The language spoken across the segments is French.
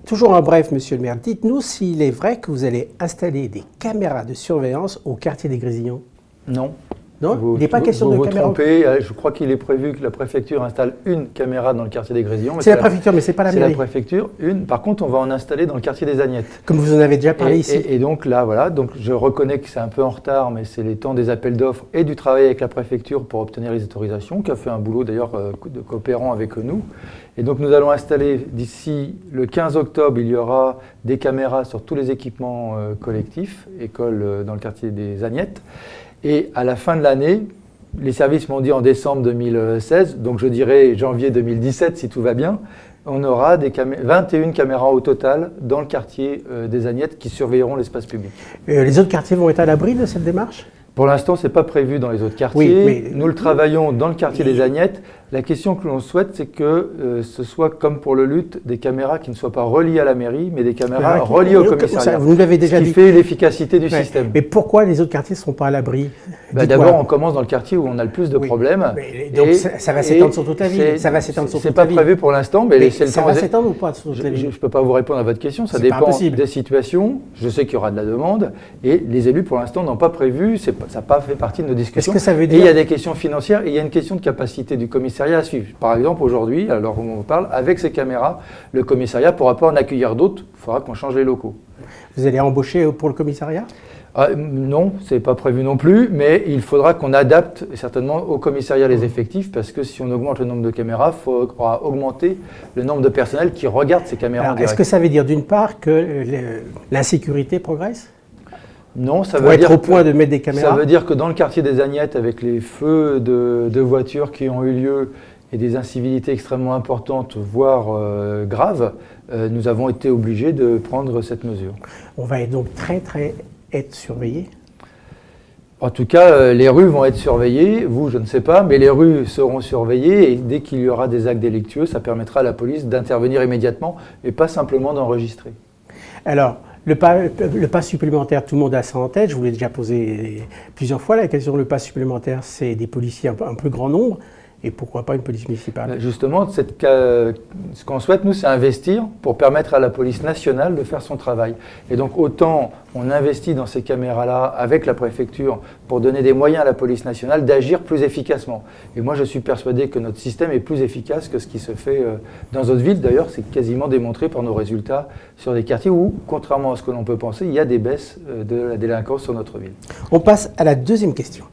Toujours en bref, monsieur le maire, dites-nous s'il est vrai que vous allez installer des caméras de surveillance au quartier des Grésillons. Non. Non, il n'est pas question de caméras. Vous trompez, je crois qu'il est prévu que la préfecture installe une caméra dans le quartier des Grésillons. C'est la préfecture, mais ce n'est pas la mairie. C'est la préfecture, une. Par contre, on va en installer dans le quartier des Agnettes. Comme vous en avez déjà parlé ici. Et donc là, voilà, donc je reconnais que c'est un peu en retard, mais c'est les temps des appels d'offres et du travail avec la préfecture pour obtenir les autorisations, qui a fait un boulot d'ailleurs de coopérant avec nous. Et donc nous allons installer d'ici le 15 octobre, il y aura des caméras sur tous les équipements collectifs, écoles dans le quartier des Agnettes. Et à la fin de l'année, les services m'ont dit en décembre 2016, donc je dirais janvier 2017 si tout va bien, on aura 21 caméras au total dans le quartier des Agnettes qui surveilleront l'espace public. Les autres quartiers vont être à l'abri de cette démarche ? Pour l'instant, ce n'est pas prévu dans les autres quartiers. Oui, mais nous le travaillons dans le quartier des Agnettes. La question que l'on souhaite, c'est que ce soit, comme pour le lutte, des caméras qui ne soient pas reliées à la mairie, mais des caméras reliées au commissariat. Vous nous l'avez déjà dit. Ce qui fait l'efficacité du système. Mais pourquoi les autres quartiers ne seront pas à l'abri ? D'abord, on commence dans le quartier où on a le plus de problèmes. Donc ça va s'étendre sur toute la ville. Ça va s'étendre sur toute la ville. C'est pas prévu pour l'instant, mais c'est le temps. Ça va s'étendre ou pas sur toute la ville ? Je ne peux pas vous répondre à votre question. Ça dépend des situations. Je sais qu'il y aura de la demande. Et les élus, pour l'instant, n'ont pas prévu. Ça n'a pas fait partie de nos discussions. Est-ce que ça veut dire... Et il y a des questions financières et il y a une question de capacité du commissariat à suivre. Par exemple, aujourd'hui, alors on vous parle, avec ces caméras, le commissariat ne pourra pas en accueillir d'autres. Il faudra qu'on change les locaux. Vous allez embaucher pour le commissariat ? Non, ce n'est pas prévu non plus, mais il faudra qu'on adapte certainement au commissariat les effectifs, parce que si on augmente le nombre de caméras, il faudra augmenter le nombre de personnels qui regardent ces caméras en direct. Est-ce que ça veut dire d'une part que l'insécurité progresse ? Non, ça veut dire au point de mettre des caméras. Ça veut dire que dans le quartier des Agnettes, avec les feux de voitures qui ont eu lieu et des incivilités extrêmement importantes, voire graves, nous avons été obligés de prendre cette mesure. On va donc être surveillés ? En tout cas, les rues vont être surveillées. Vous, je ne sais pas, mais les rues seront surveillées et dès qu'il y aura des actes délictueux, ça permettra à la police d'intervenir immédiatement et pas simplement d'enregistrer. Alors, le pas supplémentaire, tout le monde a ça en tête. Je vous l'ai déjà posé plusieurs fois la question. Le pas supplémentaire, c'est des policiers un peu grand nombre. Et pourquoi pas une police municipale ? Justement, ce qu'on souhaite, nous, c'est investir pour permettre à la police nationale de faire son travail. Et donc, autant on investit dans ces caméras-là avec la préfecture pour donner des moyens à la police nationale d'agir plus efficacement. Et moi, je suis persuadé que notre système est plus efficace que ce qui se fait dans d'autres villes. D'ailleurs, c'est quasiment démontré par nos résultats sur des quartiers où, contrairement à ce que l'on peut penser, il y a des baisses de la délinquance sur notre ville. On passe à la deuxième question.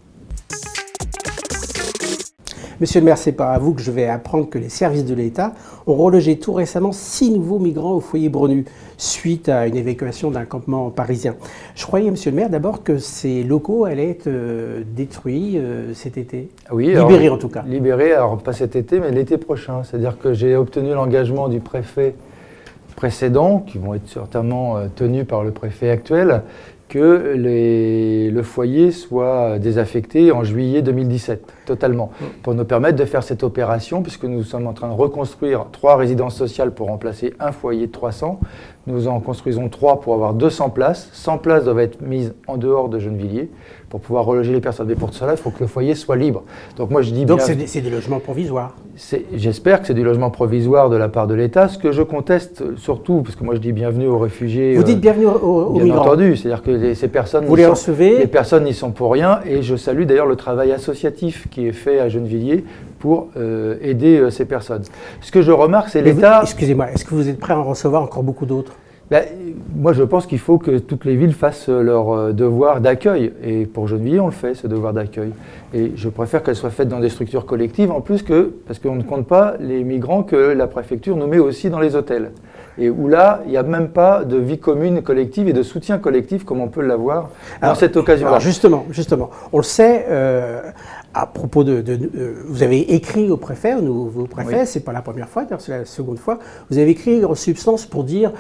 Monsieur le maire, c'est pas à vous que je vais apprendre que les services de l'État ont relogé tout récemment 6 nouveaux migrants au foyer Brenu, suite à une évacuation d'un campement parisien. Je croyais, monsieur le maire, d'abord que ces locaux allaient être détruits cet été. Oui, libérés en tout cas. Libérés, alors pas cet été, mais l'été prochain. C'est-à-dire que j'ai obtenu l'engagement du préfet précédent, qui vont être certainement tenus par le préfet actuel, que le foyer soit désaffecté en juillet 2017, totalement, pour nous permettre de faire cette opération, puisque nous sommes en train de reconstruire 3 résidences sociales pour remplacer un foyer de 300. Nous en construisons 3 pour avoir 200 places. 100 places doivent être mises en dehors de Gennevilliers pour pouvoir reloger les personnes. Mais pour cela, il faut que le foyer soit libre. Donc moi, je dis donc c'est des logements provisoires. J'espère que c'est du logement provisoire de la part de l'État. Ce que je conteste surtout, parce que moi je dis bienvenue aux réfugiés. Vous dites bienvenue aux migrants. Bien entendu, c'est-à-dire que ces personnes, vous les recevez. Les personnes n'y sont pour rien. Et je salue d'ailleurs le travail associatif qui est fait à Gennevilliers pour aider ces personnes. Ce que je remarque, c'est l'État... Excusez-moi, est-ce que vous êtes prêt à en recevoir encore beaucoup d'autres ? Moi, je pense qu'il faut que toutes les villes fassent leur devoir d'accueil. Et pour Gennevilliers, on le fait, ce devoir d'accueil. Et je préfère qu'elle soit faite dans des structures collectives, en plus parce qu'on ne compte pas les migrants que la préfecture nous met aussi dans les hôtels. Et où là, il n'y a même pas de vie commune collective et de soutien collectif comme on peut l'avoir dans cette occasion-là. Alors justement, on le sait, à propos vous avez écrit au préfet, au nouveau préfet, oui. C'est pas la première fois, c'est la seconde fois, vous avez écrit en substance pour dire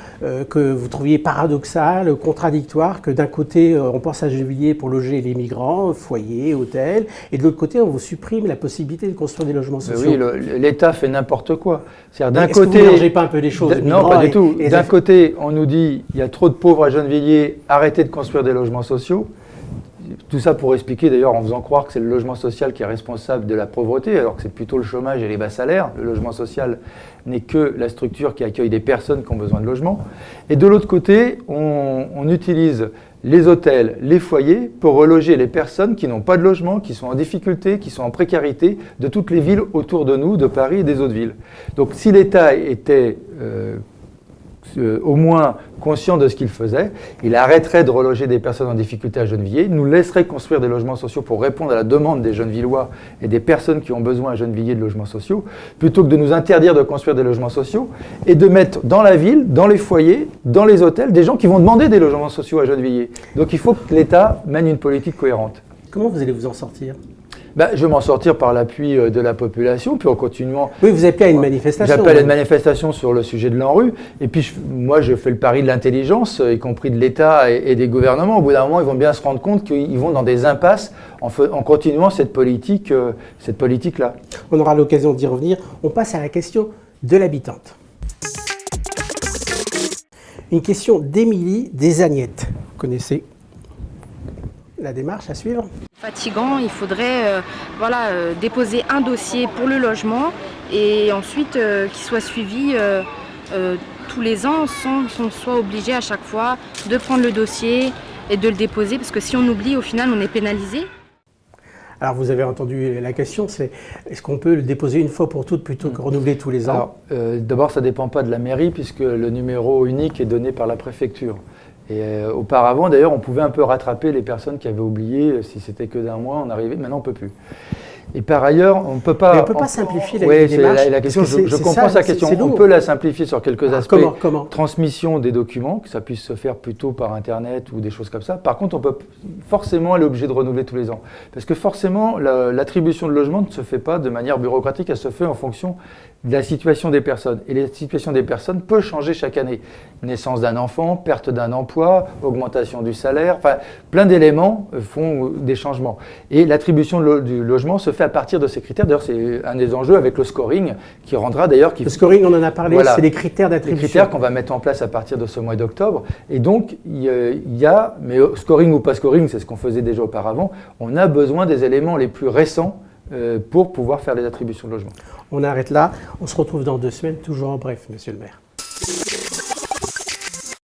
que vous trouviez paradoxal, contradictoire, que d'un côté, on pense à Gennevilliers pour loger les migrants, foyers, hôtels, et de l'autre côté, on vous supprime la possibilité de construire des logements sociaux. Oui, l'État fait n'importe quoi. C'est-à-dire d'un côté, est-ce que vous ne mélangez pas un peu les choses? Non, pas du tout. D'un côté, on nous dit il y a trop de pauvres à Gennevilliers, arrêtez de construire des logements sociaux. tout ça pour expliquer d'ailleurs en faisant croire que c'est le logement social qui est responsable de la pauvreté, alors que c'est plutôt le chômage et les bas salaires. Le logement social n'est que la structure qui accueille des personnes qui ont besoin de logement. Et de l'autre côté, on utilise les hôtels, les foyers pour reloger les personnes qui n'ont pas de logement, qui sont en difficulté, qui sont en précarité de toutes les villes autour de nous, de Paris et des autres villes. Donc si l'État était au moins conscient de ce qu'il faisait, il arrêterait de reloger des personnes en difficulté à Gennevilliers, nous laisserait construire des logements sociaux pour répondre à la demande des Gennevillois et des personnes qui ont besoin à Gennevilliers de logements sociaux, plutôt que de nous interdire de construire des logements sociaux et de mettre dans la ville, dans les foyers, dans les hôtels, des gens qui vont demander des logements sociaux à Gennevilliers. Donc il faut que l'État mène une politique cohérente. Comment vous allez vous en sortir ? Je vais m'en sortir par l'appui de la population, puis en continuant. Oui, vous appelez à une manifestation. J'appelle à une manifestation sur le sujet de l'ANRU, et puis moi je fais le pari de l'intelligence, y compris de l'État et des gouvernements. Au bout d'un moment, ils vont bien se rendre compte qu'ils vont dans des impasses en continuant cette politique-là. On aura l'occasion d'y revenir. On passe à la question de l'habitante. Une question d'Émilie Desagnettes. Vous connaissez la démarche à suivre ? Fatigant, il faudrait déposer un dossier pour le logement et ensuite qu'il soit suivi tous les ans sans qu'on soit obligé à chaque fois de prendre le dossier et de le déposer parce que si on oublie, au final, on est pénalisé. Alors vous avez entendu la question, c'est est-ce qu'on peut le déposer une fois pour toutes plutôt que renouveler tous les ans ? D'abord, ça ne dépend pas de la mairie puisque le numéro unique est donné par la préfecture. Et auparavant, d'ailleurs, on pouvait un peu rattraper les personnes qui avaient oublié, si c'était que d'un mois, on arrivait, maintenant on ne peut plus. Et par ailleurs, on ne peut pas... Mais on ne peut pas simplifier la démarche. Oui, la question, je comprends sa question. On peut la simplifier sur quelques aspects. Comment ? Transmission des documents, que ça puisse se faire plutôt par Internet ou des choses comme ça. Par contre, on peut forcément aller obligé de renouveler tous les ans. Parce que forcément, l'attribution de logement ne se fait pas de manière bureaucratique, elle se fait en fonction de la situation des personnes. Et la situation des personnes peut changer chaque année. Naissance d'un enfant, perte d'un emploi, augmentation du salaire, enfin, plein d'éléments font des changements. Et l'attribution du logement se fait à partir de ces critères. D'ailleurs, c'est un des enjeux avec le scoring qui rendra d'ailleurs... Le scoring, on en a parlé, voilà, c'est les critères d'attribution. Les critères qu'on va mettre en place à partir de ce mois d'octobre. Et donc, il y a, mais scoring ou pas scoring, c'est ce qu'on faisait déjà auparavant, on a besoin des éléments les plus récents pour pouvoir faire les attributions de logement. On arrête là. On se retrouve dans 2 semaines, toujours en bref, monsieur le maire.